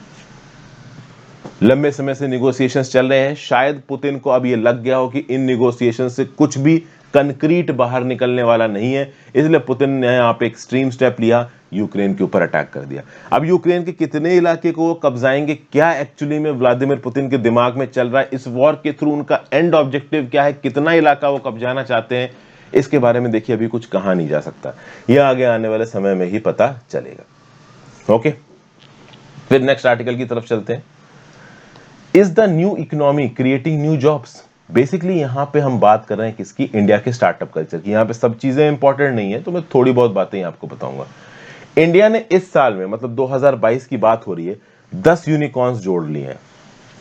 लंबे समय से निगोशिएशंस चल रहे हैं। शायद पुतिन को अब ये लग गया हो कि इन निगोशिएशंस से कुछ भी कंक्रीट बाहर निकलने वाला नहीं है, इसलिए पुतिन ने यहाँ पे एक्सट्रीम स्टेप लिया, यूक्रेन के ऊपर अटैक कर दिया। अब यूक्रेन के कितने इलाके को वो कब्जाएंगे, क्या एक्चुअली में व्लादिमीर पुतिन के दिमाग में चल रहा है, इस वॉर के थ्रू उनका एंड ऑब्जेक्टिव क्या है, कितना इलाका वो कब्जाना चाहते हैं, इसके बारे में देखिए अभी कुछ कहा नहीं जा सकता। यह आगे आने वाले समय में ही पता चलेगा। ओके, फिर नेक्स्ट आर्टिकल की तरफ चलते हैं। Is the new economy creating new jobs? Basically यहां पे हम बात कर रहे हैं किसकी? इंडिया के स्टार्टअप कल्चर की। यहां पे सब चीजें इंपॉर्टेंट नहीं है, तो मैं थोड़ी बहुत बातें आपको बताऊंगा। इंडिया ने इस साल में, मतलब 2022 की बात हो रही है, 10 यूनिकॉर्न्स जोड़ लिए हैं।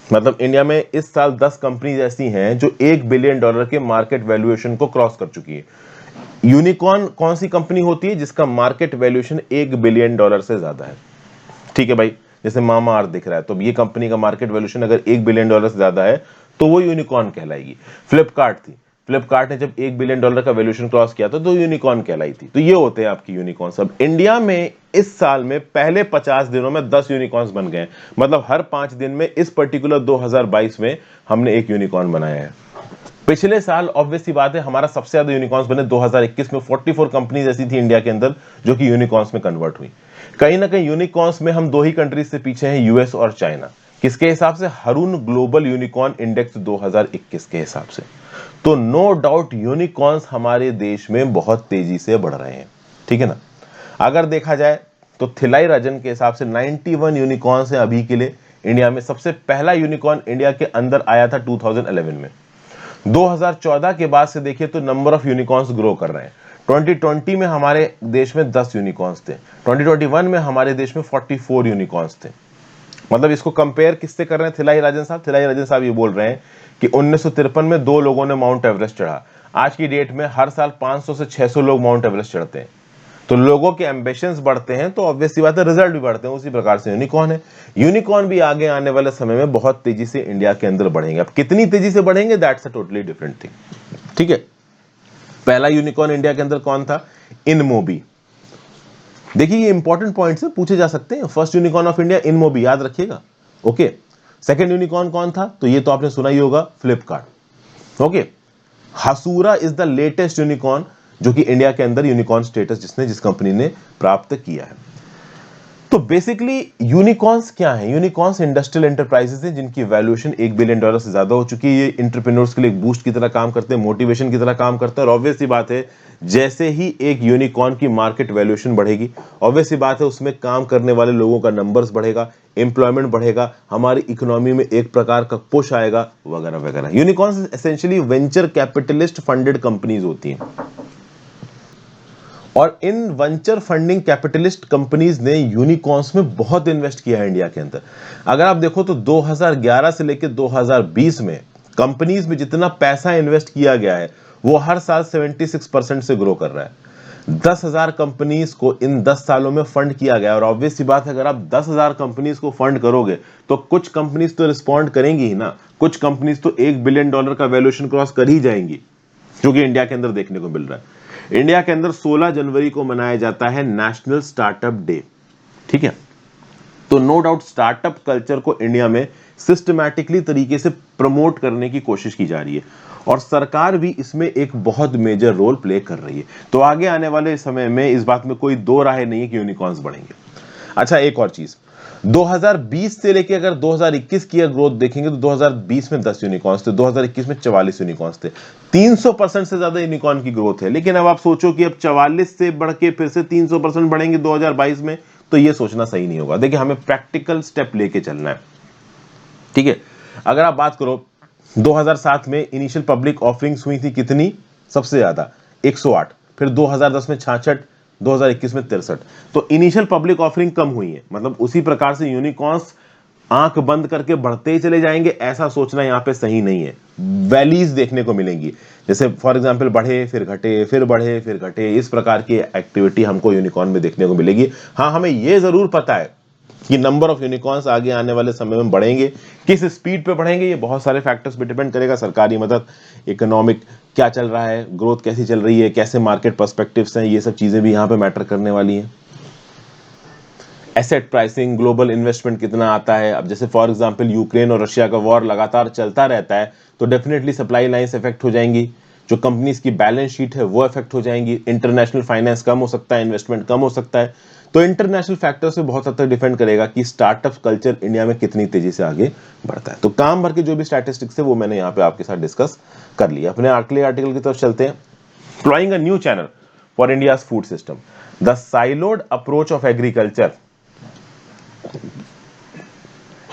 मतलब इंडिया में इस साल 10 कंपनीज ऐसी हैं जो $1 बिलियन के मार्केट वैल्यूएशन को क्रॉस कर चुकी है। यूनिकॉर्न कौन सी कंपनी होती है जिसका मार्केट वैल्यूएशन $1 बिलियन से ज्यादा है? ठीक है भाई, जैसे मामा अर्थ दिख रहा है, तो ये कंपनी का मार्केट वैल्यूएशन अगर $1 बिलियन से ज्यादा है तो वो यूनिकॉर्न कहलाएगी। फ्लिपकार्ट थी, फ्लिपकार्ट ने जब $1 बिलियन का वैल्यूएशन क्रॉस किया था तो यूनिकॉर्न कहलाई थी। तो ये होते हैं आपकी यूनिकॉर्न। सब इंडिया में इस साल में पहले 50 दिनों में 10 यूनिकॉर्न्स बन गए। मतलब हर 5 दिन में इस पर्टिकुलर 2022 में हमने एक यूनिकॉर्न बनाया है। पिछले साल ऑब्वियस सी बात है हमारा सबसे ज्यादा यूनिकॉर्न्स बने 2021 में। 44 कंपनीज ऐसी थी इंडिया के अंदर जो कि यूनिकॉर्न्स में कन्वर्ट हुई। कहीं ना कहीं यूनिकॉर्न्स में हम दो ही कंट्रीज से पीछे हैं, यूएस और चाइना। किसके हिसाब से? हरून ग्लोबल यूनिकॉर्न इंडेक्स 2021 के हिसाब से। तो नो डाउट यूनिकॉर्न्स हमारे देश में बहुत तेजी से बढ़ रहे हैं, ठीक है ना। अगर देखा जाए तो थिलाई राजन के हिसाब से 91 यूनिकॉर्न्स हैं अभी के लिए इंडिया में। सबसे पहला यूनिकॉर्न इंडिया के अंदर आया था 2011 में। 2014 के बाद से देखिए तो नंबर ऑफ यूनिकॉर्न्स ग्रो कर रहे हैं। 2020 में हमारे देश में 10 यूनिकॉर्न्स थे, 2021 में हमारे देश में 44 यूनिकॉर्न्स थे। मतलब इसको कंपेयर किससे कर रहे हैं थिलाई राजन साहब? थिलाई राजन साहब ये बोल रहे हैं कि 1953 में 2 लोगों ने माउंट एवरेस्ट चढ़ा, आज की डेट में हर साल 500 से 600 लोग माउंट एवरेस्ट चढ़ते हैं। तो लोगों के एम्बिशंस बढ़ते हैं तो ऑब्वियस सी बात है रिजल्ट भी बढ़ते हैं। उसी प्रकार से यूनिकॉर्न है, यूनिकॉर्न भी आगे आने वाले समय में बहुत तेजी से इंडिया के अंदर बढ़ेंगे। अब कितनी तेजी से बढ़ेंगे that's a totally different thing, ठीक है। पहला यूनिकॉर्न इंडिया के अंदर कौन था? इनमोबी। देखिए ये इंपॉर्टेंट पॉइंट्स है, पूछे जा सकते हैं। First unicorn of India InMobi, याद रखिएगा, ओके। सेकंड यूनिकॉर्न कौन था? तो ये तो आपने सुना ही होगा, Flipkart, okay. Hasura is the latest unicorn जो कि इंडिया के अंदर यूनिकॉर्न स्टेटस जिस कंपनी ने प्राप्त किया है। तो बेसिकली यूनिकॉर्न्स क्या है? यूनिकॉर्न्स इंडस्ट्रियल एंटरप्राइजेस हैं जिनकी वैल्यूएशन $1 बिलियन से ज्यादा हो चुकी है। ये एंटरप्रेन्योर्स के लिए एक बूस्ट की तरह काम करते हैं, मोटिवेशन की तरह काम करते हैं। और ऑब्वियस सी बात है जैसे ही एक यूनिकॉर्न की मार्केट वैल्यूएशन बढ़ेगी, ऑब्वियस सी बात है उसमें काम करने वाले लोगों का नंबर्स बढ़ेगा, एम्प्लॉयमेंट बढ़ेगा, हमारी इकोनॉमी में एक प्रकार का पुश आएगा, वगैरह वगैरह। Unicorns essentially venture capitalist funded companies होती हैं और इन वेंचर फंडिंग कैपिटलिस्ट कंपनीज ने यूनिकॉर्न्स में बहुत इन्वेस्ट किया है इंडिया के अंदर। अगर आप देखो तो 2011 से लेकर 2020 में कंपनीज में जितना पैसा इन्वेस्ट किया गया है वो हर साल 76% से ग्रो कर रहा है। 10,000 कंपनीज को इन 10 सालों में फंड किया गया। और ऑब्वियस सी बात है अगर आप 10,000 कंपनीज को फंड करोगे तो कुछ कंपनीज तो रिस्पॉन्ड करेंगी ही ना। कुछ कंपनीज तो $1 बिलियन का वैल्यूएशन क्रॉस कर ही जाएंगी, जो कि इंडिया के अंदर देखने को मिल रहा है। इंडिया के अंदर 16 जनवरी को मनाया जाता है नेशनल स्टार्टअप डे, ठीक है। तो नो डाउट स्टार्टअप कल्चर को इंडिया में सिस्टमैटिकली तरीके से प्रमोट करने की कोशिश की जा रही है और सरकार भी इसमें एक बहुत मेजर रोल प्ले कर रही है। तो आगे आने वाले समय में इस बात में कोई दो राय नहीं है कि यूनिकॉर्न्स बढ़ेंगे। अच्छा एक और चीज, 2020 से लेके अगर 2021 की ग्रोथ देखेंगे तो 2020 में 10 यूनिकॉर्न्स थे, 2021 में 44 यूनिकॉर्न्स थे। 300% से ज्यादा यूनिकॉर्न की ग्रोथ है। लेकिन अब आप सोचो कि अब 44 से बढ़ के फिर से 300% बढ़ेंगे 2022 में, तो ये सोचना सही नहीं होगा। देखिए हमें प्रैक्टिकल स्टेप लेके चलना है, ठीक है। अगर आप बात करो 2007 में इनिशियल पब्लिक ऑफरिंग्स हुई थी कितनी? सबसे ज्यादा 108, फिर 2010 में 66, 2021 में 63। तो इनिशियल पब्लिक ऑफरिंग कम हुई है। मतलब उसी प्रकार से यूनिकॉर्न्स आंख बंद करके बढ़ते ही चले जाएंगे ऐसा सोचना यहां पे सही नहीं है। वैलीज देखने को मिलेंगी, जैसे फॉर एग्जांपल बढ़े फिर घटे, फिर बढ़े फिर घटे, इस प्रकार की एक्टिविटी हमको यूनिकॉर्न में देखने को मिलेगी। हाँ हमें यह जरूर पता है कि नंबर ऑफ यूनिकॉर्न्स आगे आने वाले समय में बढ़ेंगे। किस स्पीड पे बढ़ेंगे ये बहुत सारे फैक्टर्स पे डिपेंड करेगा। सरकारी मदद, इकोनॉमिक क्या चल रहा है, ग्रोथ कैसी चल रही है, कैसे मार्केट पर्सपेक्टिव्स हैं, ये सब चीजें भी यहां पे मैटर करने वाली हैं। एसेट प्राइसिंग, ग्लोबल इन्वेस्टमेंट कितना आता है। अब जैसे फॉर एग्जांपल यूक्रेन और रशिया का वॉर लगातार चलता रहता है तो डेफिनेटली सप्लाई लाइंस इफेक्ट हो जाएंगी, जो कंपनीज की बैलेंस शीट है वो इफेक्ट हो जाएंगी, इंटरनेशनल फाइनेंस कम हो सकता है, इन्वेस्टमेंट कम हो सकता है। तो इंटरनेशनल फैक्टर से बहुत हद तक डिपेंड करेगा कि स्टार्टअप कल्चर इंडिया में कितनी तेजी से आगे बढ़ता है। तो काम भर के जो भी स्टैटिस्टिक्स है वो मैंने यहाँ पे आपके साथ डिस्कस कर लिया। अपने अगले आर्टिकल की तरफ चलते हैं। Deploying a new channel for India's food system. The siloed approach of agriculture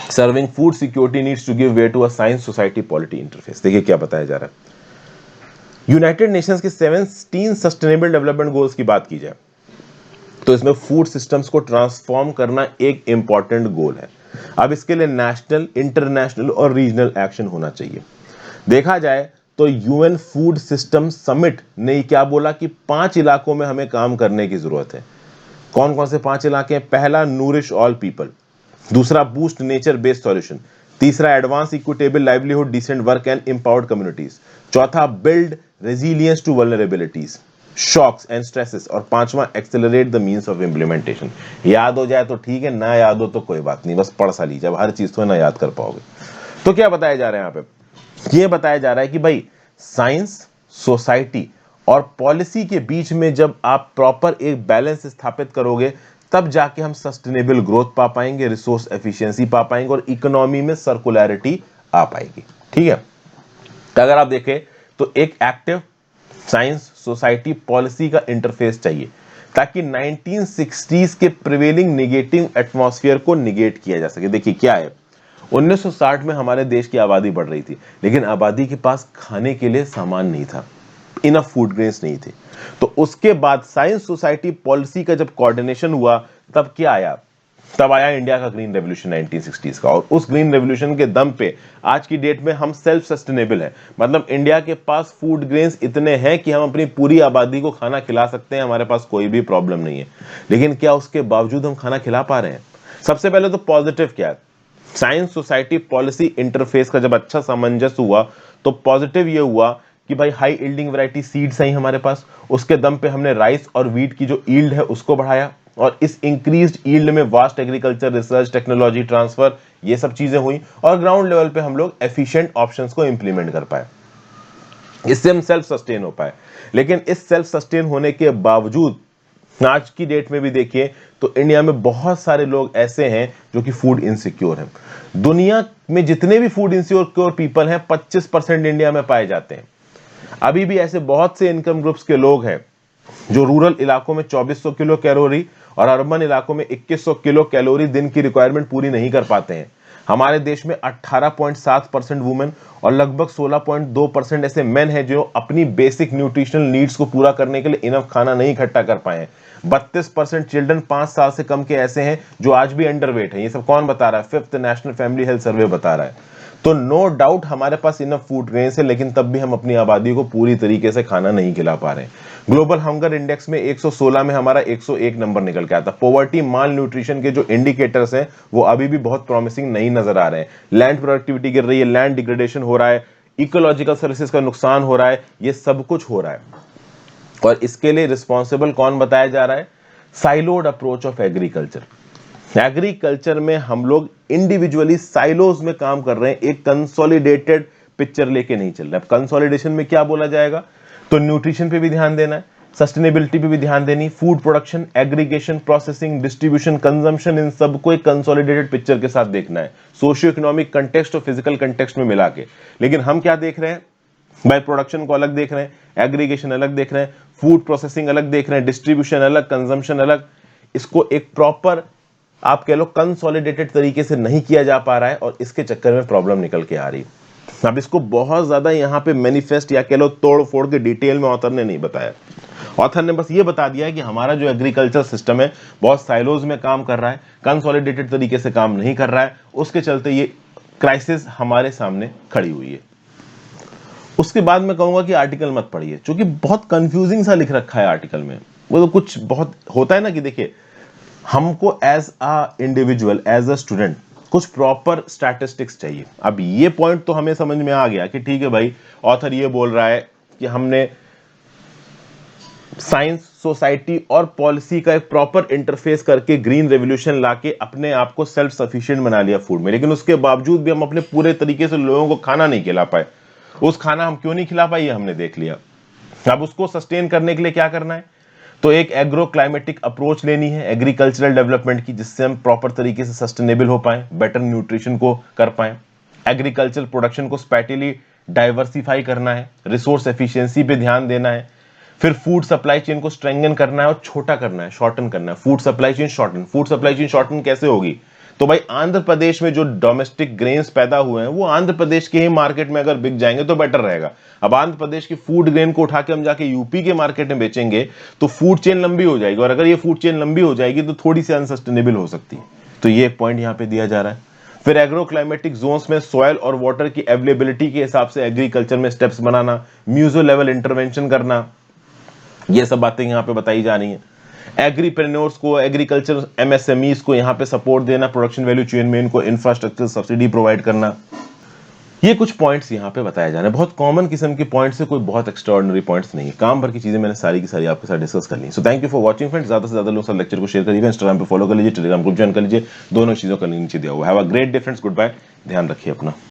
serving food security needs to give way to a science society polity interface. देखिए क्या बताया जा रहा है। यूनाइटेड नेशंस के 17 सस्टेनेबल डेवलपमेंट गोल्स की बात की जाए तो इसमें फूड सिस्टम्स को ट्रांसफॉर्म करना एक इंपॉर्टेंट गोल है। अब इसके लिए नेशनल, इंटरनेशनल और रीजनल एक्शन होना चाहिए। देखा जाए तो यूएन फूड सिस्टम समिट ने क्या बोला कि 5 इलाकों में हमें काम करने की जरूरत है। कौन कौन से 5 इलाके हैं? पहला नूरिश ऑल पीपल, दूसरा बूस्ट नेचर बेस्ड सॉल्यूशन, तीसरा advance equitable livelihood decent work and empowered communities, चौथा build resilience to vulnerabilities, shocks and stresses, और पांचवा accelerate the means of implementation. याद हो जाए तो ठीक है, ना याद हो तो कोई बात नहीं, बस पढ़ सा लीजिए, अब हर चीज तो ना याद कर पाओगे। तो क्या बताया जा रहा है यहाँ पे? ये बताया जा रहा है कि भाई साइंस, सोसाइटी और पॉलिसी के बीच में जब आप प्रॉपर एक बैलेंस स्थापित करोगे तब जाके हम सस्टेनेबल ग्रोथ पा पाएंगे, रिसोर्स एफिशिएंसी पा पाएंगे और इकोनॉमी में सर्कुलैरिटी आ पाएगी। ठीक है, तो अगर आप देखें तो एक एक्टिव साइंस सोसाइटी पॉलिसी का इंटरफेस चाहिए ताकि 1960s के प्रिवेलिंग नेगेटिव एटमॉस्फेयर को निगेट किया जा सके। देखिए क्या है, 1960 में हमारे देश की आबादी बढ़ रही थी, लेकिन आबादी के पास खाने के लिए सामान नहीं था, इनफ फूड ग्रेन्स नहीं थे। तो उसके बाद साइंस सोसाइटी पॉलिसी का जब कोऑर्डिनेशन हुआ, तब क्या आया, तब आया इंडिया का ग्रीन रेवोल्यूशन 1960s का। और उस ग्रीन रेवोल्यूशन के दम पे आज की डेट में हम सेल्फ सस्टेनेबल है, मतलब इंडिया के पास फूड ग्रेन्स इतने हैं कि हम अपनी पूरी आबादी को खाना खिला सकते हैं, हमारे पास कोई भी प्रॉब्लम नहीं है। लेकिन क्या उसके बावजूद हम खाना खिला पा रहे हैं? सबसे पहले तो पॉजिटिव क्या है, साइंस सोसाइटी पॉलिसी इंटरफेस का जब अच्छा सामंजस्य हुआ तो पॉजिटिव ये हुआ कि भाई हाई यील्डिंग वैरायटी सीड्स आई हमारे पास, उसके दम पे हमने राइस और व्हीट की जो यील्ड है उसको बढ़ाया, और इस इंक्रीज्ड यील्ड में vast agriculture research, technology transfer, ये सब चीजें हुई और ग्राउंड लेवल पे हम लोग एफिशिएंट ऑप्शंस को इंप्लीमेंट कर पाए, इससे हम सेल्फ सस्टेन हो पाए। लेकिन इस सेल्फ सस्टेन होने के बावजूद आज की डेट में भी देखिए तो इंडिया में बहुत सारे लोग ऐसे हैं जो कि फूड इनसिक्योर हैं। दुनिया में जितने भी फूड इनसिक्योर पीपल हैं 25% इंडिया में पाए जाते हैं। अभी भी ऐसे बहुत से इनकम ग्रुप्स के लोग हैं जो रूरल इलाकों में 2400 किलो कैलोरी और अर्बन इलाकों में 2100 किलो कैलोरी दिन की रिक्वायरमेंट पूरी नहीं कर पाते हैं। हमारे देश में 18.7% वुमेन और लगभग 16.2% ऐसे मेन हैं जो अपनी बेसिक न्यूट्रिशनल नीड्स को पूरा करने के लिए इनफ खाना नहीं इकट्ठा कर पाए हैं। 32% चिल्ड्रन 5 साल से कम के ऐसे हैं जो आज भी अंडरवेट हैं। ये सब कौन बता रहा है? 5th national family health survey बता रहा है। तो नो डाउट हमारे पास इनफ फूड ग्रेन्स है, लेकिन तब भी हम अपनी आबादी को पूरी तरीके से खाना नहीं खिला पा रहे हैं। ग्लोबल हंगर इंडेक्स में 116 में हमारा 101 नंबर निकल के आता। पॉवर्टी, माल न्यूट्रिशन के जो इंडिकेटर्स हैं वो अभी भी बहुत प्रॉमिसिंग नहीं नजर आ रहे हैं। लैंड प्रोडक्टिविटी गिर रही है, लैंड डिग्रेडेशन हो रहा है, इकोलॉजिकल सर्विसेज का नुकसान हो रहा है, ये सब कुछ हो रहा है। और इसके लिए रिस्पॉन्सिबल कौन बताया जा रहा है? Siloed approach of agriculture. Agriculture में हम लोग इंडिविजुअली साइलोज में काम कर रहे हैं, एक कंसोलिडेटेड पिक्चर लेके नहीं चल रहा है। कंसोलिडेशन में क्या बोला जाएगा? तो न्यूट्रिशन पे भी ध्यान देना है, सस्टेनेबिलिटी पे भी ध्यान देनी, food production, aggregation, processing, distribution, consumption, इन सबको एक कंसोलिडेटेड पिक्चर के साथ देखना है, सोशियो इकोनॉमिक कंटेक्स्ट और फिजिकल कंटेक्स्ट में मिला के। लेकिन हम क्या देख रहे हैं? बाय प्रोडक्शन को अलग देख रहे हैं, एग्रीगेशन अलग देख रहे हैं, फूड प्रोसेसिंग अलग देख रहे हैं, डिस्ट्रीब्यूशन अलग, कंजम्पशन अलग। इसको एक प्रॉपर आप कह लो कंसोलिडेटेड तरीके से नहीं किया जा पा रहा है और इसके चक्कर में प्रॉब्लम निकल के आ रही है। अब इसको बहुत ज्यादा यहां पे मैनिफेस्ट या कह लो तोड़ फोड़ के डिटेल में ऑथर ने नहीं बताया। ऑथर ने बस ये बता दिया है कि हमारा जो एग्रीकल्चर सिस्टम है बहुत साइलोज में काम कर रहा है, कंसोलिडेटेड तरीके से काम नहीं कर रहा है, उसके चलते ये क्राइसिस हमारे सामने खड़ी हुई है। उसके बाद मैं कहूंगा कि आर्टिकल मत पढ़िए, क्योंकि बहुत कंफ्यूजिंग सा लिख रखा है आर्टिकल में। वो तो कुछ बहुत होता है ना कि देखिए हमको as a individual, as a student कुछ प्रॉपर स्टैटिस्टिक्स चाहिए। अब ये पॉइंट तो हमें समझ में आ गया कि ठीक है भाई, ऑथर ये बोल रहा है कि हमने साइंस, सोसाइटी और पॉलिसी का एक प्रॉपर इंटरफेस करके ग्रीन रेवोल्यूशन लाके अपने आप को सेल्फ सफिशिएंट बना लिया फूड में, लेकिन उसके बावजूद भी हम अपने पूरे तरीके से लोगों को खाना नहीं खिला पाए। उस खाना हम क्यों नहीं खिला पाए ये हमने देख लिया। अब उसको सस्टेन करने के लिए क्या करना है? तो एक एग्रो क्लाइमेटिक अप्रोच लेनी है एग्रीकल्चरल डेवलपमेंट की, जिससे हम प्रॉपर तरीके से सस्टेनेबल हो पाए, बेटर न्यूट्रिशन को कर पाए, एग्रीकल्चर प्रोडक्शन को स्पैटिली डाइवर्सिफाई करना है, रिसोर्स एफिशिएंसी पे ध्यान देना है, फिर फूड सप्लाई चेन को स्ट्रेंथन करना है और छोटा करना है, शॉर्टन करना है। Food supply chain shorten, food supply chain shorten कैसे होगी? तो भाई आंध्र प्रदेश में जो डोमेस्टिक ग्रेन्स पैदा हुए हैं वो आंध्र प्रदेश के ही मार्केट में अगर बिक जाएंगे तो बेटर रहेगा। अब आंध्र प्रदेश की फूड ग्रेन को उठा के हम जाके यूपी के मार्केट में बेचेंगे तो फूड चेन लंबी हो जाएगी, और अगर ये फूड चेन लंबी हो जाएगी तो थोड़ी सी अनसस्टेनेबल हो सकती है। तो ये एक पॉइंट यहाँ पे दिया जा रहा है। फिर एग्रो क्लाइमेटिक जोन्स में सॉइल और वाटर की अवेलेबिलिटी के हिसाब से एग्रीकल्चर में स्टेप्स बनाना, म्यूजो लेवल इंटरवेंशन करना, ये सब बातें यहाँ पे बताई जा रही हैं। एग्रीप्रेन्योर्स को, एग्रीकल्चर एमएसएमईज को यहाँ पे सपोर्ट देना, प्रोडक्शन वैल्यू चेन में इनको इंफ्रास्ट्रक्चर सब्सिडी प्रोवाइड करना, ये कुछ पॉइंट्स यहाँ पे बताए जा रहे हैं। बहुत कॉमन किस्म के पॉइंट्स है, कोई बहुत एक्स्ट्राऑर्डिनरी पॉइंट्स नहीं, काम भर की चीजें मैंने सारी की सारी आपके साथ डिस्कस कर ली। So thank you for watching friends. ज्यादा से ज्यादा लोग सब लेक्चर को शेयर करिएगा, इंस्टाग्राम पे फॉलो कर लीजिए, टेलीग्राम ग्रुप ज्वाइन कर लीजिए, दोनों चीजों का लिंक नीचे दिया हुआ है। Have a great day friends, good bye, ध्यान रखिए अपना।